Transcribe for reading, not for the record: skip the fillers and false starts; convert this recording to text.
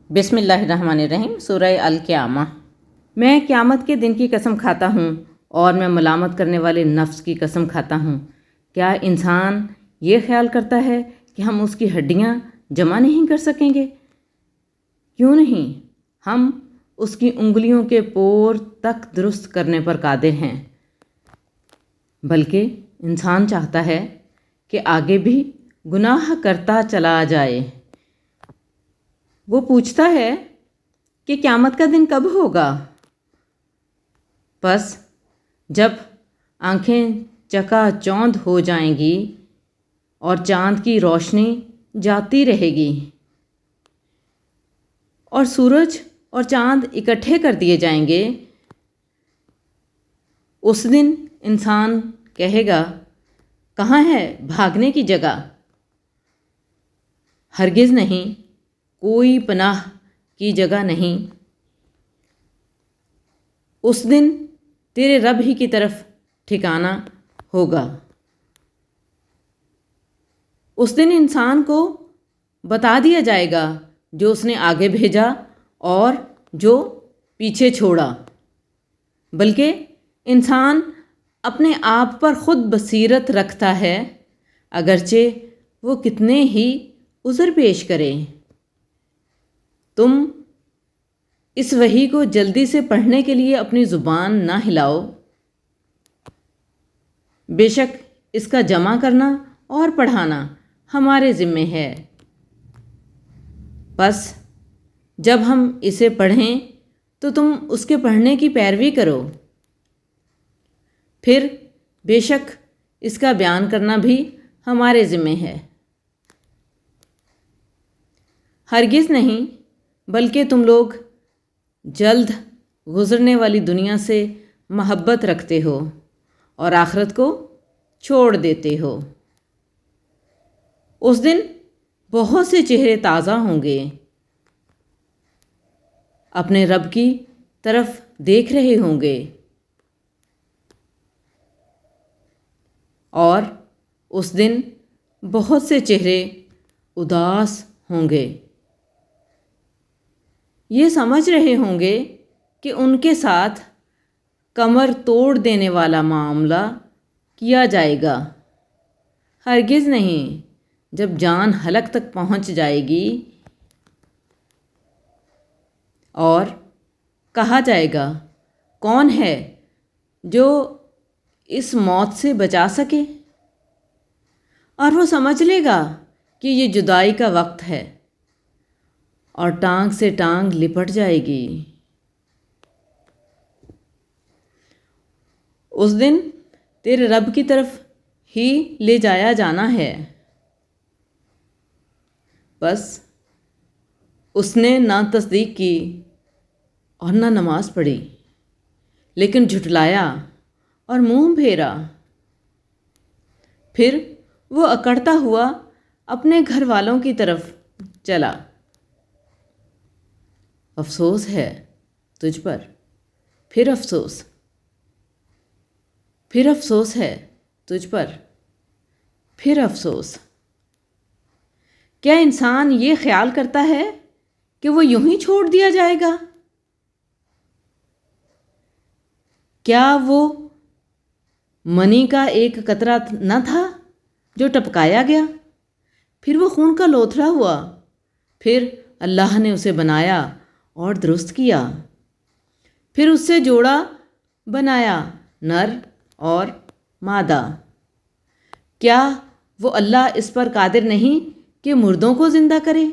بسم اللہ الرحمن الرحیم۔ سورہ القیامہ۔ میں قیامت کے دن کی قسم کھاتا ہوں اور میں ملامت کرنے والے نفس کی قسم کھاتا ہوں۔ کیا انسان یہ خیال کرتا ہے کہ ہم اس کی ہڈیاں جمع نہیں کر سکیں گے؟ کیوں نہیں، ہم اس کی انگلیوں کے پور تک درست کرنے پر قادر ہیں۔ بلکہ انسان چاہتا ہے کہ آگے بھی گناہ کرتا چلا جائے۔ وہ پوچھتا ہے کہ قیامت کا دن کب ہوگا؟ پس جب آنکھیں چکا چوندھ ہو جائیں گی اور چاند کی روشنی جاتی رہے گی اور سورج اور چاند اکٹھے کر دیے جائیں گے، اس دن انسان کہے گا، کہاں ہے بھاگنے کی جگہ؟ ہرگز نہیں، کوئی پناہ کی جگہ نہیں۔ اس دن تیرے رب ہی کی طرف ٹھکانہ ہوگا۔ اس دن انسان کو بتا دیا جائے گا جو اس نے آگے بھیجا اور جو پیچھے چھوڑا۔ بلکہ انسان اپنے آپ پر خود بصیرت رکھتا ہے، اگرچہ وہ کتنے ہی عذر پیش کرے۔ تم اس وحی کو جلدی سے پڑھنے کے لیے اپنی زبان نہ ہلاؤ۔ بے شک اس کا جمع کرنا اور پڑھانا ہمارے ذمے ہے۔ پس جب ہم اسے پڑھیں تو تم اس کے پڑھنے کی پیروی کرو۔ پھر بے شک اس کا بیان کرنا بھی ہمارے ذمے ہے۔ ہرگز نہیں، بلکہ تم لوگ جلد گزرنے والی دنیا سے محبت رکھتے ہو اور آخرت کو چھوڑ دیتے ہو۔ اس دن بہت سے چہرے تازہ ہوں گے، اپنے رب کی طرف دیکھ رہے ہوں گے، اور اس دن بہت سے چہرے اداس ہوں گے۔ یہ سمجھ رہے ہوں گے کہ ان کے ساتھ کمر توڑ دینے والا معاملہ کیا جائے گا۔ ہرگز نہیں، جب جان حلق تک پہنچ جائے گی اور کہا جائے گا، کون ہے جو اس موت سے بچا سکے؟ اور وہ سمجھ لے گا کہ یہ جدائی کا وقت ہے اور ٹانگ سے ٹانگ لپٹ جائے گی۔ اس دن تیرے رب کی طرف ہی لے جایا جانا ہے۔ بس اس نے نہ تصدیق کی اور نہ نماز پڑھی، لیکن جھٹلایا اور منہ پھیرا۔ پھر وہ اکڑتا ہوا اپنے گھر والوں کی طرف چلا۔ افسوس ہے تجھ پر، پھر افسوس، پھر افسوس ہے تجھ پر، پھر افسوس۔ کیا انسان یہ خیال کرتا ہے کہ وہ یوں ہی چھوڑ دیا جائے گا؟ کیا وہ منی کا ایک قطرہ نہ تھا جو ٹپکایا گیا، پھر وہ خون کا لوتھڑا ہوا، پھر اللہ نے اسے بنایا اور درست کیا، پھر اس سے جوڑا بنایا، نر اور مادہ۔ کیا وہ اللہ اس پر قادر نہیں کہ مردوں کو زندہ کرے؟